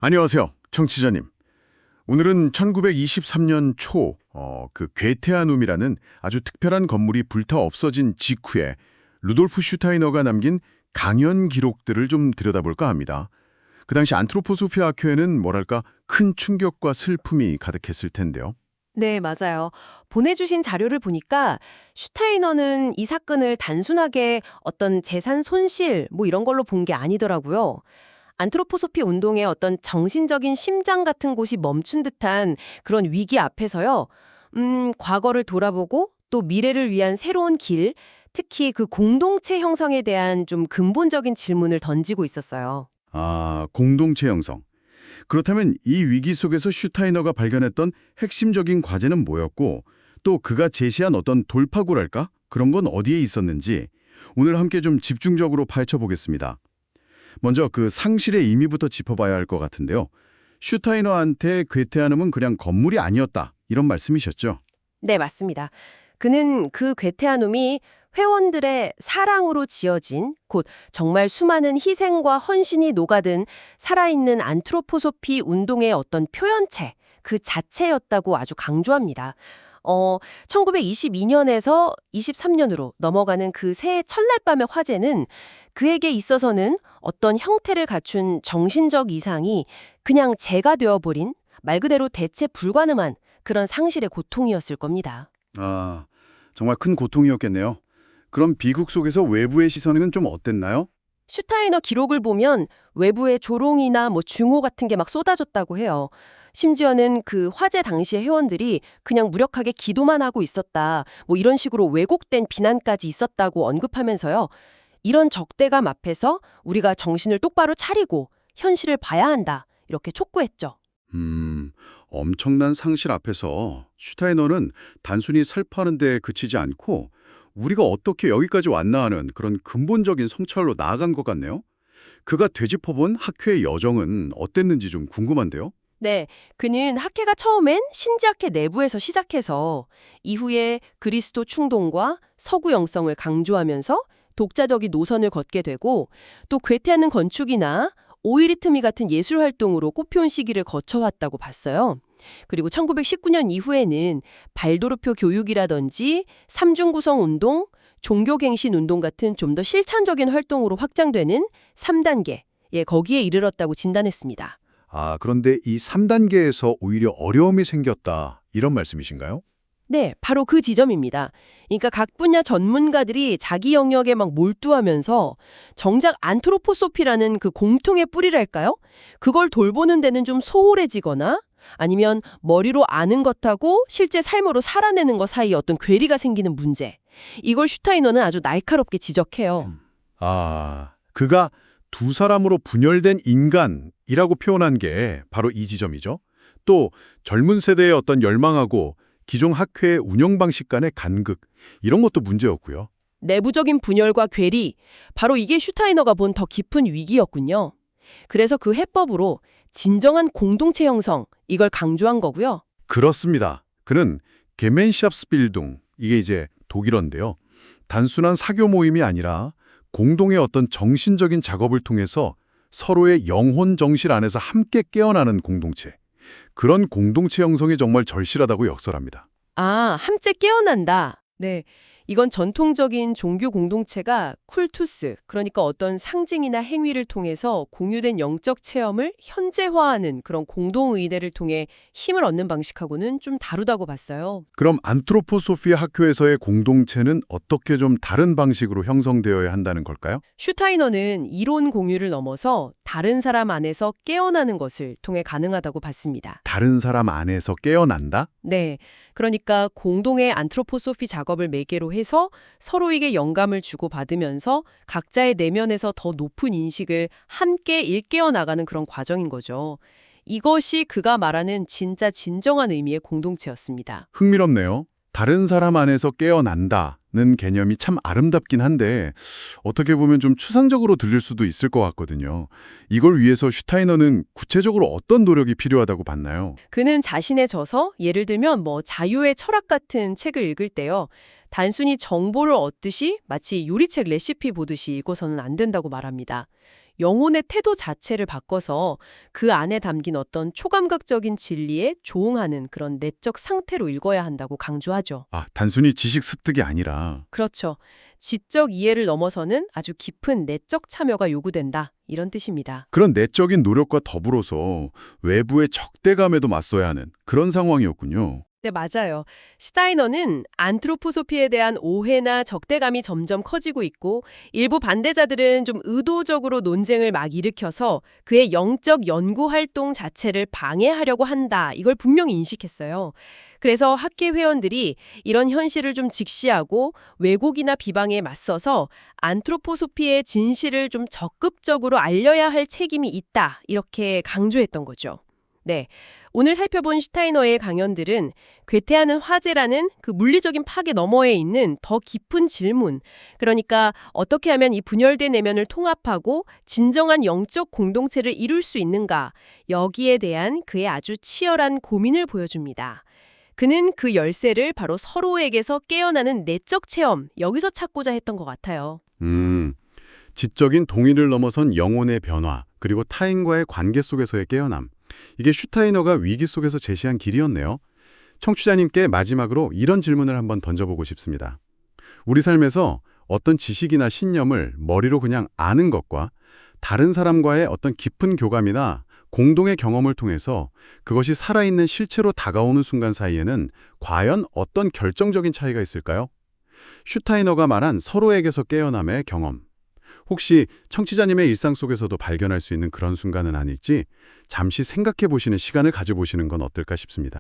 안녕하세요, 청취자님. 오늘은 1923년 초, 괴테아눔이라는 아주 특별한 건물이 불타 없어진 직후에 루돌프 슈타이너가 남긴 강연 기록들을 좀 들여다볼까 합니다. 그 당시 안트로포소피 학회에는 뭐랄까 큰 충격과 슬픔이 가득했을 텐데요. 네, 맞아요. 보내주신 자료를 보니까 슈타이너는 이 사건을 단순하게 어떤 재산 손실 뭐 이런 걸로 본 게 아니더라고요. 안트로포소피 운동의 어떤 정신적인 심장 같은 곳이 멈춘 듯한 그런 위기 앞에서요. 과거를 돌아보고 또 미래를 위한 새로운 길, 특히 그 공동체 형성에 대한 좀 근본적인 질문을 던지고 있었어요. 아, 공동체 형성. 그렇다면 이 위기 속에서 슈타이너가 발견했던 핵심적인 과제는 뭐였고, 또 그가 제시한 어떤 돌파구랄까? 그런 건 어디에 있었는지 오늘 함께 좀 집중적으로 파헤쳐 보겠습니다. 먼저 그 상실의 의미부터 짚어봐야 할 것 같은데요. 슈타이너한테 괴테하눔은 그냥 건물이 아니었다, 이런 말씀이셨죠? 네, 맞습니다. 그는 그 괴테아눔이 회원들의 사랑으로 지어진 곧 정말 수많은 희생과 헌신이 녹아든 살아있는 안트로포소피 운동의 어떤 표현체, 그 자체였다고 아주 강조합니다. 1922년에서 23년으로 넘어가는 그 새해 첫날 밤의 화제는 그에게 있어서는 어떤 형태를 갖춘 정신적 이상이 그냥 재가 되어버린 말 그대로 대체 불가능한 그런 상실의 고통이었을 겁니다. 아, 정말 큰 고통이었겠네요. 그럼 비극 속에서 외부의 시선은 좀 어땠나요? 슈타이너 기록을 보면 외부의 조롱이나 뭐 증오 같은 게 막 쏟아졌다고 해요. 심지어는 그 화재 당시의 회원들이 그냥 무력하게 기도만 하고 있었다. 뭐 이런 식으로 왜곡된 비난까지 있었다고 언급하면서요. 이런 적대감 앞에서 우리가 정신을 똑바로 차리고 현실을 봐야 한다. 이렇게 촉구했죠. 음, 엄청난 상실 앞에서 슈타이너는 단순히 슬퍼하는 데 그치지 않고 우리가 어떻게 여기까지 왔나 하는 그런 근본적인 성찰로 나아간 것 같네요. 그가 되짚어본 학회의 여정은 어땠는지 좀 궁금한데요. 네, 그는 학회가 처음엔 신지학회 내부에서 시작해서 이후에 그리스도 충동과 서구 영성을 강조하면서 독자적인 노선을 걷게 되고 또 괴테하는 건축이나 오이리트미 같은 예술 활동으로 꽃피운 시기를 거쳐왔다고 봤어요. 그리고 1919년 이후에는 발도르표 교육이라든지 삼중구성 운동, 종교갱신 운동 같은 좀 더 실천적인 활동으로 확장되는 3단계, 거기에 이르렀다고 진단했습니다. 아, 그런데 이 3단계에서 오히려 어려움이 생겼다, 이런 말씀이신가요? 네, 바로 그 지점입니다. 그러니까 각 분야 전문가들이 자기 영역에 막 몰두하면서 정작 안트로포소피라는 그 공통의 뿌리랄까요? 그걸 돌보는 데는 좀 소홀해지거나 아니면 머리로 아는 것하고 실제 삶으로 살아내는 것 사이에 어떤 괴리가 생기는 문제. 이걸 슈타이너는 아주 날카롭게 지적해요. 아, 그가 두 사람으로 분열된 인간이라고 표현한 게 바로 이 지점이죠. 또 젊은 세대의 어떤 열망하고 기존 학회의 운영 방식 간의 간극, 이런 것도 문제였고요. 내부적인 분열과 괴리, 바로 이게 슈타이너가 본 더 깊은 위기였군요. 그래서 그 해법으로 진정한 공동체 형성, 이걸 강조한 거고요. 그렇습니다. 그는 게멘샵스빌둥, 이게 이제 독일어인데요. 단순한 사교 모임이 아니라 공동의 어떤 정신적인 작업을 통해서 서로의 영혼 정실 안에서 함께 깨어나는 공동체. 그런 공동체 형성이 정말 절실하다고 역설합니다. 아, 함께 깨어난다. 네. 이건 전통적인 종교 공동체가 쿨투스, 그러니까 어떤 상징이나 행위를 통해서 공유된 영적 체험을 현재화하는 그런 공동의례를 통해 힘을 얻는 방식하고는 좀 다르다고 봤어요. 그럼 안트로포소피아 학교에서의 공동체는 어떻게 좀 다른 방식으로 형성되어야 한다는 걸까요? 슈타이너는 이론 공유를 넘어서 다른 사람 안에서 깨어나는 것을 통해 가능하다고 봤습니다. 다른 사람 안에서 깨어난다? 네. 그러니까 공동의 안트로포소피 작업을 매개로 해서 서로에게 영감을 주고받으면서 각자의 내면에서 더 높은 인식을 함께 일깨워 나가는 그런 과정인 거죠. 이것이 그가 말하는 진짜 진정한 의미의 공동체였습니다. 흥미롭네요. 다른 사람 안에서 깨어난다는 개념이 참 아름답긴 한데 어떻게 보면 좀 추상적으로 들릴 수도 있을 것 같거든요. 이걸 위해서 슈타이너는 구체적으로 어떤 노력이 필요하다고 봤나요? 그는 자신의 저서, 예를 들면 뭐 자유의 철학 같은 책을 읽을 때요. 단순히 정보를 얻듯이 마치 요리책 레시피 보듯이 읽어서는 안 된다고 말합니다. 영혼의 태도 자체를 바꿔서 그 안에 담긴 어떤 초감각적인 진리에 조응하는 그런 내적 상태로 읽어야 한다고 강조하죠. 아, 단순히 지식 습득이 아니라. 그렇죠. 지적 이해를 넘어서는 아주 깊은 내적 참여가 요구된다. 이런 뜻입니다. 그런 내적인 노력과 더불어서 외부의 적대감에도 맞서야 하는 그런 상황이었군요. 네, 맞아요. 스타이너는 안트로포소피에 대한 오해나 적대감이 점점 커지고 있고 일부 반대자들은 좀 의도적으로 논쟁을 막 일으켜서 그의 영적 연구 활동 자체를 방해하려고 한다. 이걸 분명히 인식했어요. 그래서 학계 회원들이 이런 현실을 좀 직시하고 왜곡이나 비방에 맞서서 안트로포소피의 진실을 좀 적극적으로 알려야 할 책임이 있다. 이렇게 강조했던 거죠. 네. 오늘 살펴본 슈타이너의 강연들은 괴테하는 화제라는 그 물리적인 파괴 너머에 있는 더 깊은 질문, 그러니까 어떻게 하면 이 분열된 내면을 통합하고 진정한 영적 공동체를 이룰 수 있는가, 여기에 대한 그의 아주 치열한 고민을 보여줍니다. 그는 그 열쇠를 바로 서로에게서 깨어나는 내적 체험, 여기서 찾고자 했던 것 같아요. 지적인 동의를 넘어선 영혼의 변화, 그리고 타인과의 관계 속에서의 깨어남. 이게 슈타이너가 위기 속에서 제시한 길이었네요. 청취자님께 마지막으로 이런 질문을 한번 던져보고 싶습니다. 우리 삶에서 어떤 지식이나 신념을 머리로 그냥 아는 것과 다른 사람과의 어떤 깊은 교감이나 공동의 경험을 통해서 그것이 살아있는 실체로 다가오는 순간 사이에는 과연 어떤 결정적인 차이가 있을까요? 슈타이너가 말한 서로에게서 깨어남의 경험. 혹시 청취자님의 일상 속에서도 발견할 수 있는 그런 순간은 아닐지 잠시 생각해 보시는 시간을 가져보시는 건 어떨까 싶습니다.